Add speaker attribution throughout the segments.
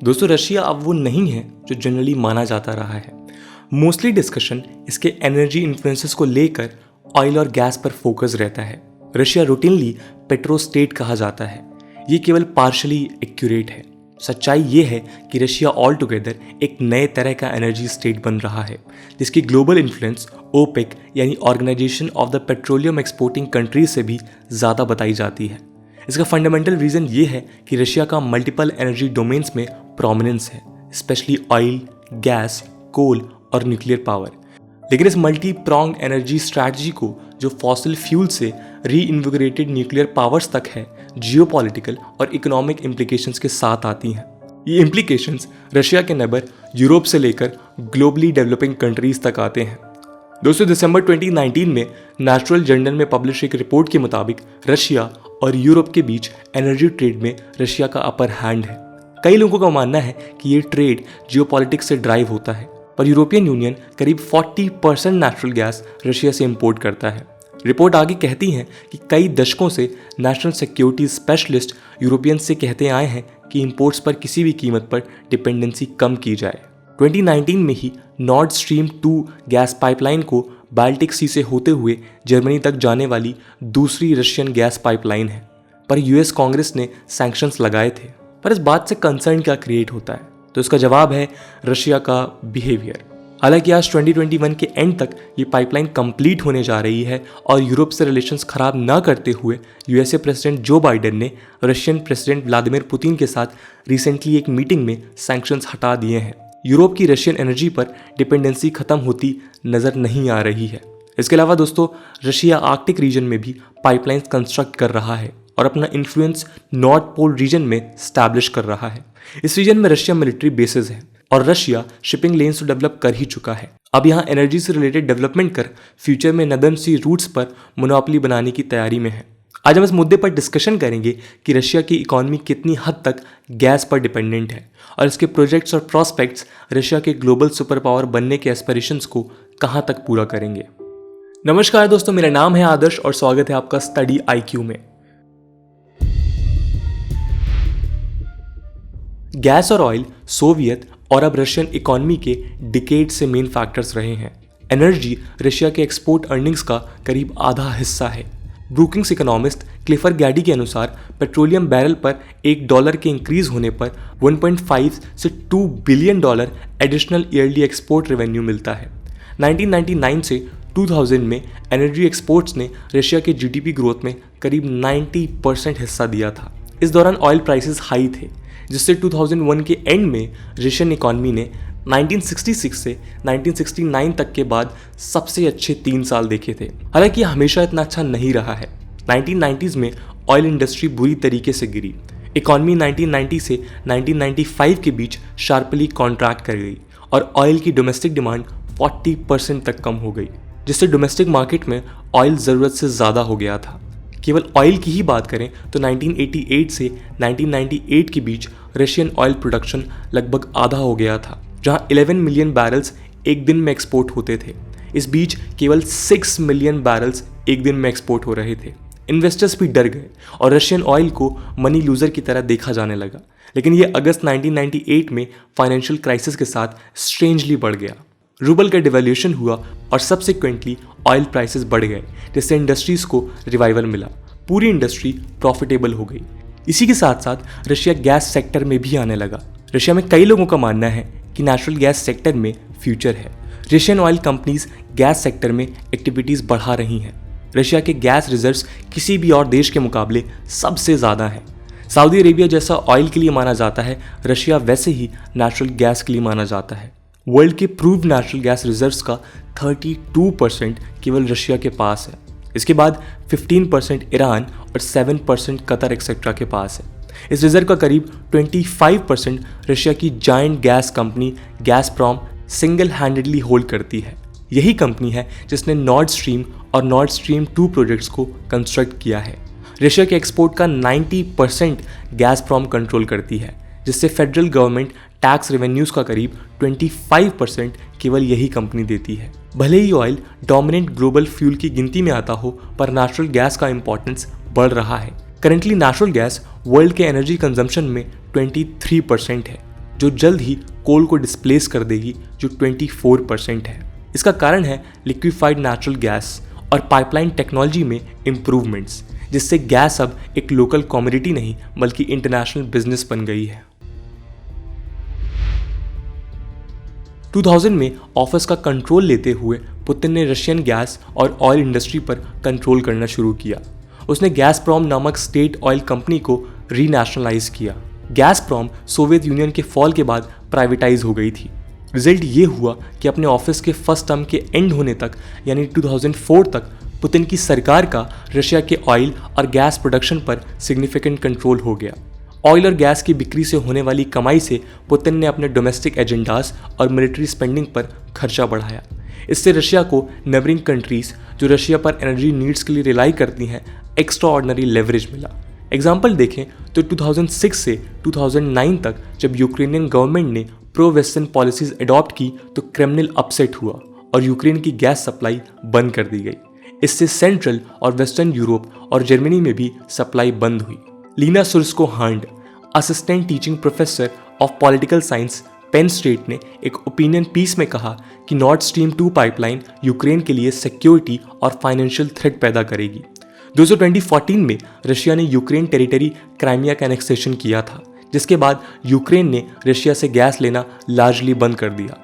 Speaker 1: दोस्तों रशिया अब वो नहीं है जो जनरली माना जाता रहा है। मोस्टली डिस्कशन इसके एनर्जी इन्फ्लुएंसेस को लेकर ऑयल और गैस पर फोकस रहता है। रशिया रूटीनली पेट्रो स्टेट कहा जाता है। ये केवल पार्शली एक्यूरेट है। सच्चाई ये है कि रशिया ऑल टुगेदर एक नए तरह का एनर्जी स्टेट बन रहा है, जिसकी ग्लोबल इन्फ्लुएंस ओपेक यानी organization of the petroleum exporting countries से भी ज़्यादा बताई जाती है। इसका फंडामेंटल रीज़न ये है कि रशिया का मल्टीपल एनर्जी डोमेन्स में प्रोमिनेंस है, स्पेशली ऑयल, गैस, कोल और न्यूक्लियर पावर। लेकिन इस मल्टी प्रॉन्ग एनर्जी स्ट्रैटेजी को जो फॉसिल फ्यूल से री इन्विगोरेटेड न्यूक्लियर पावर्स तक है, जियोपॉलिटिकल और इकोनॉमिक इम्प्लीकेशंस के साथ आती हैं। ये इम्प्लीकेशंस रशिया के नेबर यूरोप से लेकर ग्लोबली डेवलपिंग कंट्रीज तक आते हैं। दोस्तों दिसंबर 2019 में नेचुरल जर्नल में पब्लिश एक रिपोर्ट के मुताबिक रशिया और यूरोप के बीच एनर्जी ट्रेड में रशिया का अपर हैंड है। कई लोगों का मानना है कि ये ट्रेड जियोपॉलिटिक्स से ड्राइव होता है, पर यूरोपियन यूनियन करीब 40% नेचुरल गैस रशिया से इंपोर्ट करता है। रिपोर्ट आगे कहती है कि कई दशकों से नेशनल सिक्योरिटी स्पेशलिस्ट यूरोपियंस से कहते आए हैं कि इंपोर्ट्स पर किसी भी कीमत पर डिपेंडेंसी कम की जाए। 2019 में ही नॉर्ड स्ट्रीम 2 गैस पाइपलाइन को बाल्टिक सी से होते हुए जर्मनी तक जाने वाली दूसरी रशियन गैस पाइपलाइन है, पर यूएस कांग्रेस ने सैंक्शंस लगाए थे। पर इस बात से कंसर्न क्या क्रिएट होता है, तो इसका जवाब है रशिया का बिहेवियर। हालांकि आज 2021 के एंड तक ये पाइपलाइन कंप्लीट होने जा रही है और यूरोप से रिलेशंस खराब ना करते हुए यूएसए प्रेसिडेंट जो बाइडेन ने रशियन प्रेसिडेंट व्लादिमीर पुतिन के साथ रिसेंटली एक मीटिंग में सैंक्शंस हटा दिए हैं। यूरोप की रशियन एनर्जी पर डिपेंडेंसी खत्म होती नजर नहीं आ रही है। इसके अलावा दोस्तों रशिया आर्कटिक रीजन में भी पाइपलाइंस कंस्ट्रक्ट कर रहा है और अपना इन्फ्लुएंस नॉर्थ पोल रीजन में स्टैब्लिश कर रहा है। इस रीजन में रशिया मिलिट्री बेसेस हैं और रशिया शिपिंग लेन्स तो डेवलप कर ही चुका है। अब यहाँ एनर्जी से रिलेटेड डेवलपमेंट कर फ्यूचर में नदर्न सी रूट्स पर मोनोपोली बनाने की तैयारी में है। आज हम इस मुद्दे पर डिस्कशन करेंगे कि रशिया की इकोनॉमी कितनी हद तक गैस पर डिपेंडेंट है और इसके प्रोजेक्ट्स और प्रॉस्पेक्ट्स रशिया के ग्लोबल सुपर पावर बनने के एस्पिरेशंस को कहाँ तक पूरा करेंगे। नमस्कार दोस्तों, मेरा नाम है आदर्श और स्वागत है आपका स्टडी IQ में। गैस और ऑयल सोवियत और अब रशियन इकोनॉमी के डिकेड से मेन फैक्टर्स रहे हैं। एनर्जी रशिया के एक्सपोर्ट अर्निंग्स का करीब आधा हिस्सा है। ब्रूकिंग्स इकोनॉमिस्ट क्लिफर गैडी के अनुसार पेट्रोलियम बैरल पर $1 के इंक्रीज होने पर 1.5 से $2 billion additional yearly export revenue मिलता है। 1999 से 2000 में एनर्जी एक्सपोर्ट्स ने रशिया के GDP ग्रोथ में करीब 90% हिस्सा दिया था। इस दौरान ऑयल प्राइसेस हाई थे, जिससे 2001 के एंड में रशियन इकॉनमी ने 1966 से 1969 तक के बाद सबसे अच्छे 3 साल देखे थे। हालांकि हमेशा इतना अच्छा नहीं रहा है। 1990s में ऑयल इंडस्ट्री बुरी तरीके से गिरी। इकॉनमी 1990 से 1995 के बीच शार्पली कॉन्ट्रैक्ट कर गई और ऑयल की डोमेस्टिक डिमांड 40% तक कम हो गई, जिससे डोमेस्टिक मार्केट में ऑयल ज़रूरत से ज़्यादा हो गया था। केवल ऑयल की ही बात करें तो 1988 से 1998 के बीच रशियन ऑयल प्रोडक्शन लगभग आधा हो गया था, जहां 11 मिलियन बैरल्स एक दिन में एक्सपोर्ट होते थे। इस बीच केवल 6 मिलियन बैरल्स एक दिन में एक्सपोर्ट हो रहे थे। इन्वेस्टर्स भी डर गए और रशियन ऑयल को मनी लूजर की तरह देखा जाने लगा। लेकिन ये अगस्त 1998 में फाइनेंशियल क्राइसिस के साथ स्ट्रेंजली बढ़ गया। रूबल का डिवैल्यूएशन हुआ और सब्सिक्वेंटली ऑयल प्राइसेस बढ़ गए, जिससे इंडस्ट्रीज को रिवाइवल मिला। पूरी इंडस्ट्री प्रॉफिटेबल हो गई। इसी के साथ साथ रशिया गैस सेक्टर में भी आने लगा। रशिया में कई लोगों का मानना है कि नेचुरल गैस सेक्टर में फ्यूचर है। Russian oil companies gas sector में एक्टिविटीज़ बढ़ा रही हैं। रशिया के गैस रिजर्व्स किसी भी और देश के मुकाबले सबसे ज़्यादा हैं। सऊदी अरेबिया जैसा ऑयल के लिए माना जाता है, रशिया वैसे ही नेचुरल गैस के लिए माना जाता है। वर्ल्ड के प्रूव्ड नेचुरल गैस रिजर्व्स का 32% केवल रशिया के पास है। इसके बाद 15% ईरान और 7% कतर एक्सेट्रा के पास है। इस रिजर्व का करीब 25% रशिया की giant gas company Gazprom single handedly hold करती है। यही कंपनी है जिसने नॉर्ड स्ट्रीम और नॉर्ड स्ट्रीम 2 प्रोजेक्ट्स को कंस्ट्रक्ट किया है। रशिया के एक्सपोर्ट का 90% गैसप्रॉम कंट्रोल करती है, जिससे फेडरल गवर्नमेंट टैक्स रेवेन्यूज़ का करीब 25% केवल यही कंपनी देती है। भले ही ऑयल डोमिनेंट ग्लोबल फ्यूल की गिनती में आता हो, पर नेचुरल गैस का इंपॉर्टेंस बढ़ रहा है। करंटली नेचुरल गैस वर्ल्ड के एनर्जी कंजम्पशन में 23% है। जो जल्द ही कोल को डिस्प्लेस कर देगी, जो 24% है। इसका कारण है लिक्विफाइड नेचुरल गैस और पाइपलाइन टेक्नोलॉजी में इम्प्रूवमेंट्स, जिससे गैस अब एक लोकल कमोडिटी नहीं बल्कि इंटरनेशनल बिजनेस बन गई है। 2000 में ऑफिस का कंट्रोल लेते हुए पुतिन ने रशियन गैस और ऑयल इंडस्ट्री पर कंट्रोल करना शुरू किया। उसने गैसप्रॉम नामक स्टेट ऑयल कंपनी को रीनेशनलाइज किया। गैसप्रॉम सोवियत यूनियन के फॉल के बाद प्राइवेटाइज हो गई थी। रिजल्ट ये हुआ कि अपने ऑफिस के फर्स्ट टर्म के एंड होने तक यानी 2004 तक पुतिन की सरकार का रशिया के ऑयल और गैस प्रोडक्शन पर सिग्निफिकेंट कंट्रोल हो गया। ऑयल और गैस की बिक्री से होने वाली कमाई से पुतिन ने अपने डोमेस्टिक एजेंडास और मिलिट्री स्पेंडिंग पर खर्चा बढ़ाया। इससे रशिया को नेबरिंग कंट्रीज जो रशिया पर एनर्जी नीड्स के लिए रिलाई करती हैं एक्स्ट्रा ऑर्डिनरी लेवरेज मिला। एग्जाम्पल देखें तो 2006 से 2009 तक जब यूक्रेनियन गवर्नमेंट ने प्रो वेस्टर्न पॉलिसीज अडॉप्ट की तो क्रेमलिन अपसेट हुआ और यूक्रेन की गैस सप्लाई बंद कर दी गई। इससे सेंट्रल और वेस्टर्न यूरोप और जर्मनी में भी सप्लाई बंद हुई। Lena Surzhko Harned, assistant teaching professor of political science, Penn State ने एक ओपिनियन पीस में कहा कि नॉर्थ स्ट्रीम 2 पाइपलाइन यूक्रेन के लिए सिक्योरिटी और फाइनेंशियल थ्रेट पैदा करेगी। 2014 में रशिया ने यूक्रेन टेरिटरी क्राइमिया का एनेक्सेशन किया था, जिसके बाद यूक्रेन ने रशिया से गैस लेना लार्जली बंद कर दिया।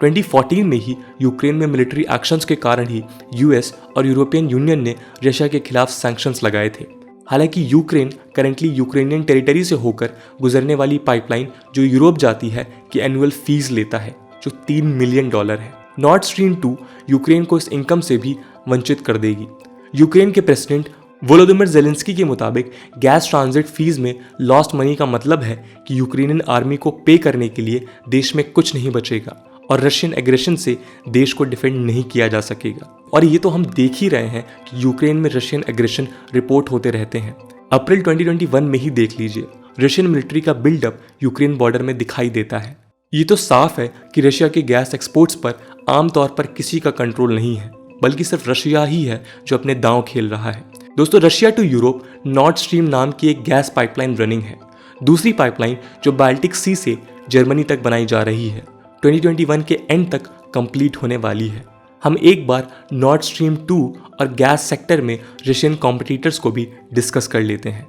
Speaker 1: 2014 में ही यूक्रेन में मिलिट्री एक्शंस के कारण ही यूएस और यूरोपियन यूनियन ने रशिया के खिलाफ सैंक्शंस लगाए थे। हालांकि यूक्रेन करंटली यूक्रेनियन टेरिटरी से होकर गुजरने वाली पाइपलाइन जो यूरोप जाती है कि एनुअल फीस लेता है, जो $3 मिलियन है। नॉर्थ स्ट्रीम 2 यूक्रेन को इस इनकम से भी वंचित कर देगी। यूक्रेन के प्रेसिडेंट वोलोदिमिर ज़ेलेंस्की के मुताबिक गैस ट्रांजिट फीस में लॉस्ट मनी का मतलब है कि यूक्रेनियन आर्मी को पे करने के लिए देश में कुछ नहीं बचेगा और रशियन एग्रेशन से देश को डिफेंड नहीं किया जा सकेगा। और ये तो हम देख ही रहे हैं कि यूक्रेन में रशियन एग्रेशन रिपोर्ट होते रहते हैं। अप्रैल 2021 में ही देख लीजिए, रशियन मिलिट्री का बिल्डअप यूक्रेन बॉर्डर में दिखाई देता है। ये तो साफ है कि रशिया के गैस एक्सपोर्ट्स पर आमतौर पर किसी का कंट्रोल नहीं है, बल्कि सिर्फ रशिया ही है जो अपने दांव खेल रहा है। दोस्तों, Russia to Europe North Stream नाम की एक गैस पाइपलाइन रनिंग है। दूसरी पाइपलाइन जो बाल्टिक सी से जर्मनी तक बनाई जा रही है 2021 के एंड तक कंप्लीट होने वाली है। हम एक बार नॉर्थ स्ट्रीम 2 और गैस सेक्टर में रशियन कॉम्पिटिटर्स को भी डिस्कस कर लेते हैं।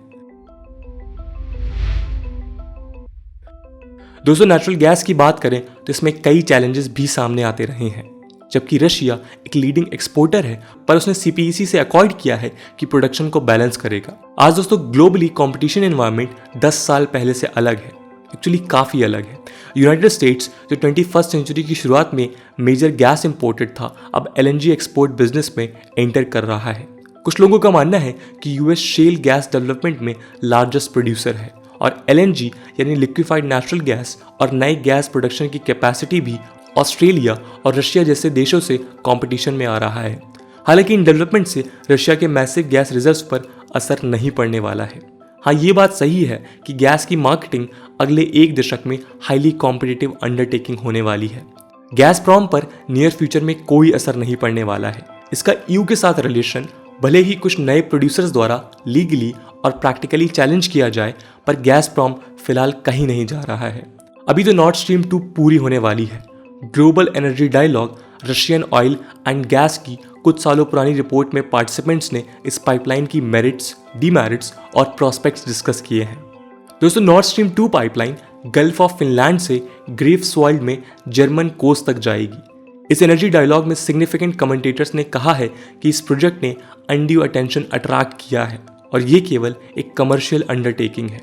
Speaker 1: दोस्तों, नेचुरल गैस की बात करें तो इसमें कई चैलेंजेस भी सामने आते रहे हैं। जबकि रशिया एक लीडिंग एक्सपोर्टर है, पर उसने सीपीईसी से अकॉर्ड किया है कि प्रोडक्शन को बैलेंस करेगा। आज दोस्तों, ग्लोबली कंपटीशन एनवायरनमेंट 10 साल पहले से अलग है, एक्चुअली काफ़ी अलग है। यूनाइटेड स्टेट्स जो 21st सेंचुरी की शुरुआत में मेजर गैस इंपोर्टेड था, अब एलएनजी एक्सपोर्ट बिजनेस में एंटर कर रहा है। कुछ लोगों का मानना है कि यूएस शेल गैस डेवलपमेंट में लार्जेस्ट प्रोड्यूसर है और एलएनजी यानी लिक्विफाइड नेचुरल गैस और नई गैस प्रोडक्शन की कैपेसिटी भी ऑस्ट्रेलिया और रशिया जैसे देशों से कंपटीशन में आ रहा है। हालांकि इन डेवलपमेंट से रशिया के मैसिव गैस रिजर्व्स पर असर नहीं पड़ने वाला है। हाँ, ये बात सही है कि गैस की मार्केटिंग अगले एक दशक में हाईली कॉम्पिटिटिव अंडरटेकिंग होने वाली है। गैसप्रॉम पर नियर फ्यूचर में कोई असर नहीं पड़ने वाला है। इसका ईयू के साथ रिलेशन भले ही कुछ नए प्रोड्यूसर्स द्वारा लीगली और प्रैक्टिकली चैलेंज किया जाए, पर गैसप्रॉम फिलहाल कहीं नहीं जा रहा है। अभी तो नॉर्थ स्ट्रीम 2 पूरी होने वाली है। Global energy dialogue Russian oil and gas की कुछ सालों पुरानी रिपोर्ट में पार्टिसिपेंट्स ने इस पाइपलाइन की मेरिट्स, डीमेरिट्स और प्रॉस्पेक्ट्स डिस्कस किए हैं। दोस्तों, north stream 2 pipeline gulf of Finland से ग्रीफ्सवाल्ड में जर्मन कोस्ट तक जाएगी। इस एनर्जी डायलॉग में सिग्निफिकेंट कमेंटेटर्स ने कहा है कि इस प्रोजेक्ट ने अनड्यू अटेंशन अट्रैक्ट किया है और ये केवल एक कमर्शियल अंडरटेकिंग है।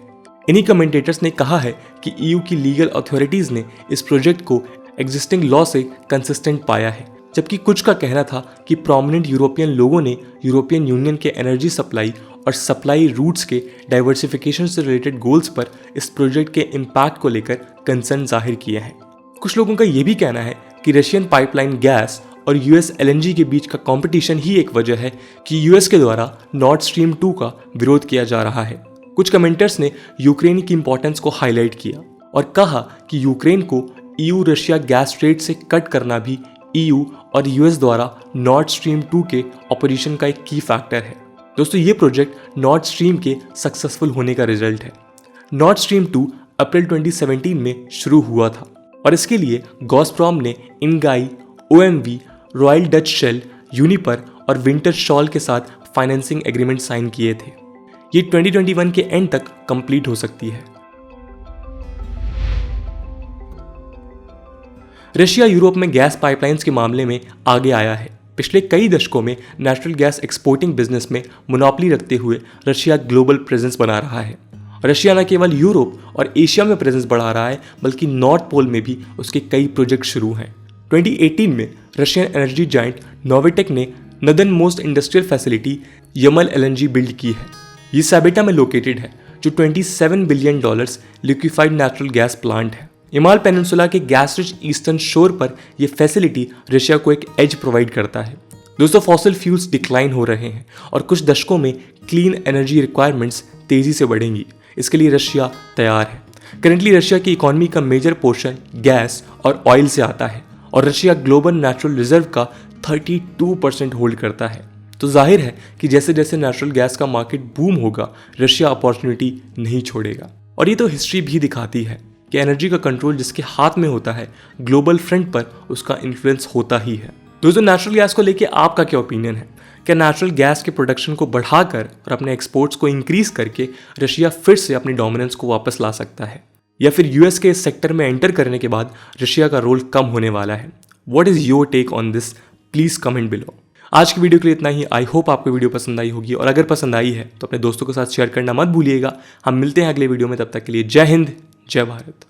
Speaker 1: इन्हीं कमेंटेटर्स ने कहा है कि ईयू की लीगल अथॉरिटीज ने इस प्रोजेक्ट को एग्जिस्टिंग लॉ से कंसिस्टेंट पाया है, जबकि कुछ का कहना था कि प्रोमिनेंट यूरोपियन लोगों ने यूरोपियन यूनियन के एनर्जी सप्लाई और सप्लाई रूट्स के डाइवर्सिफिकेशन से रिलेटेड गोल्स पर इस प्रोजेक्ट के इम्पैक्ट को लेकर कंसर्न जाहिर किए हैं। कुछ लोगों का यह भी कहना है कि रशियन पाइपलाइन गैस और यूएस एलएनजी के बीच का कंपटीशन ही एक वजह है कि यूएस के द्वारा नॉर्थ स्ट्रीम 2 का विरोध किया जा रहा है। कुछ कमेंटर्स ने यूक्रेन की इंपॉर्टेंस को हाईलाइट किया और कहा कि यूक्रेन को ईयू रशिया गैस ट्रेड से कट करना भी ईयू और यूएस द्वारा नॉर्थ स्ट्रीम 2 के ऑपरेशन का एक की फैक्टर है। दोस्तों, ये प्रोजेक्ट नॉर्थ स्ट्रीम के सक्सेसफुल होने का रिजल्ट है। नॉर्थ स्ट्रीम 2 अप्रैल 2017 में शुरू हुआ था और इसके लिए गॉज़प्रॉम ने इनगाई, OMV, Royal Dutch Shell, Uniper और विंटरशॉल के साथ फाइनेंसिंग एग्रीमेंट साइन किए थे। ये 2021 के एंड तक कंप्लीट हो सकती है। रशिया यूरोप में गैस पाइपलाइंस के मामले में आगे आया है। पिछले कई दशकों में नेचुरल गैस एक्सपोर्टिंग बिजनेस में मोनोपोली रखते हुए रशिया ग्लोबल प्रेजेंस बना रहा है। रशिया न केवल यूरोप और एशिया में प्रेजेंस बढ़ा रहा है बल्कि नॉर्थ पोल में भी उसके कई प्रोजेक्ट शुरू हैं। 2018 में रशियन एनर्जी जायंट नोवेटेक ने northern most industrial facility Yamal LNG build की है। ये सैबेटा में लोकेटेड है जो $27 billion liquefied natural gas plant है। यमाल पेनिनसुला के गैस रिच ईस्टर्न शोर पर यह फैसिलिटी रशिया को एक एज प्रोवाइड करता है। दोस्तों, फॉसिल फ्यूल्स डिक्लाइन हो रहे हैं और कुछ दशकों में क्लीन एनर्जी रिक्वायरमेंट्स तेजी से बढ़ेंगी। इसके लिए रशिया तैयार है। करेंटली रशिया की इकोनॉमी का मेजर पोर्शन गैस और ऑयल से आता है और रशिया ग्लोबल नेचुरल रिजर्व का 32% होल्ड करता है। तो जाहिर है कि जैसे जैसे नेचुरल गैस का मार्केट बूम होगा, रशिया अपॉर्चुनिटी नहीं छोड़ेगा। और ये तो हिस्ट्री भी दिखाती है कि एनर्जी का कंट्रोल जिसके हाथ में होता है, ग्लोबल फ्रंट पर उसका इन्फ्लुएंस होता ही है। दोस्तों, नेचुरल गैस को लेके आपका क्या ओपिनियन है? क्या नेचुरल गैस के प्रोडक्शन को बढ़ाकर और अपने एक्सपोर्ट्स को इंक्रीज करके रशिया फिर से अपनी डोमिनेंस को वापस ला सकता है, या फिर यूएस के इस सेक्टर में एंटर करने के बाद रशिया का रोल कम होने वाला है? What is your take on this? Please comment below. आज की वीडियो के लिए इतना ही। आई होप आपको वीडियो पसंद आई होगी और अगर पसंद आई है तो अपने दोस्तों के साथ शेयर करना मत भूलिएगा। हम मिलते हैं अगले वीडियो में, तब तक के लिए जय हिंद, जय भारत।